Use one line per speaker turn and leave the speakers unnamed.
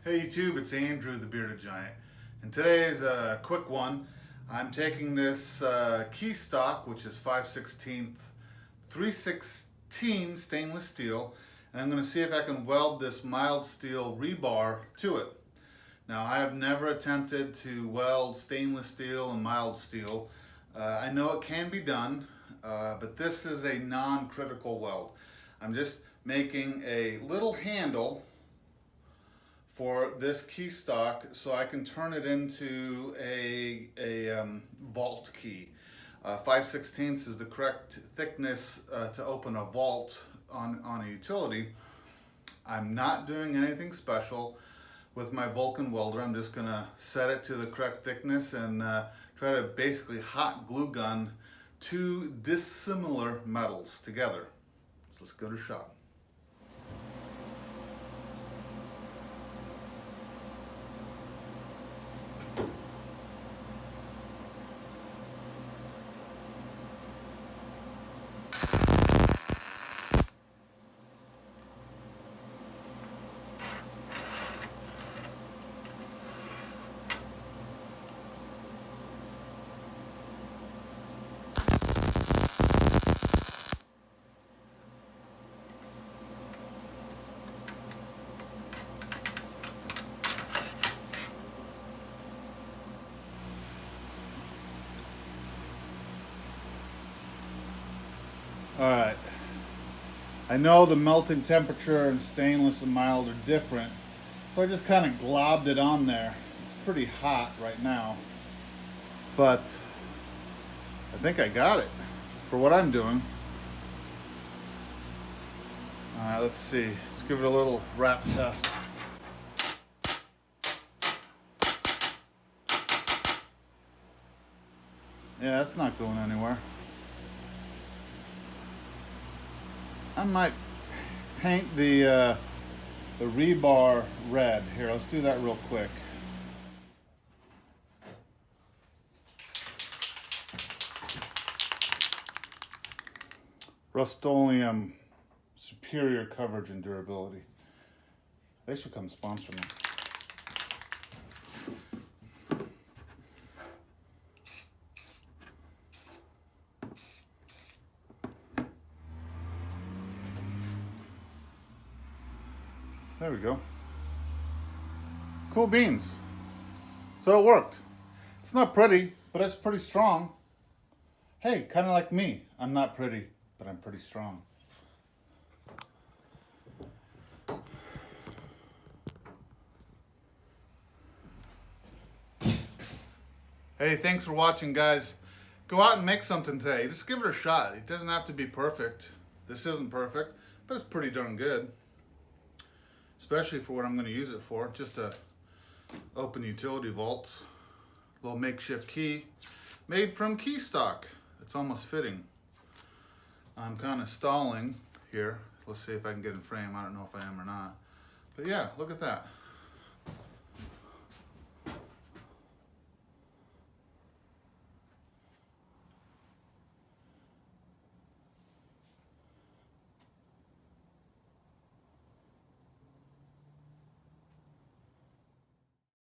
Hey YouTube, it's Andrew the Bearded Giant, and today is a quick one. I'm taking this key stock, which is 5/16 316 stainless steel, and I'm going to see if I can weld this mild steel rebar to it. Now, I have never attempted to weld stainless steel and mild steel. I know it can be done, but this is a non-critical weld. I'm just making a little handle for this key stock so I can turn it into a vault key. 5/16 is the correct thickness to open a vault on a utility. I'm not doing anything special with my Vulcan welder. I'm just gonna set it to the correct thickness and try to basically hot glue gun two dissimilar metals together. So let's give it a shot. All right, I know the melting temperature in stainless and mild are different, so I just kind of globbed it on there. It's pretty hot right now, but I think I got it for what I'm doing. All right, let's see. Let's give it a little wrap test. Yeah, it's not going anywhere. I might paint the rebar red. Here, let's do that real quick. Rust-Oleum superior coverage and durability. They should come sponsor me. There we go. Cool beans. So it worked. It's not pretty, but it's pretty strong. Hey, kind of like me. I'm not pretty, but I'm pretty strong. Hey, thanks for watching, guys. Go out and make something today. Just give it a shot. It doesn't have to be perfect. This isn't perfect, but it's pretty darn good. Especially for what I'm going to use it for, just to open utility vaults. A little makeshift key made from key stock. It's almost fitting. I'm kind of stalling here. Let's see if I can get in frame. I don't know if I am or not. But yeah, look at that.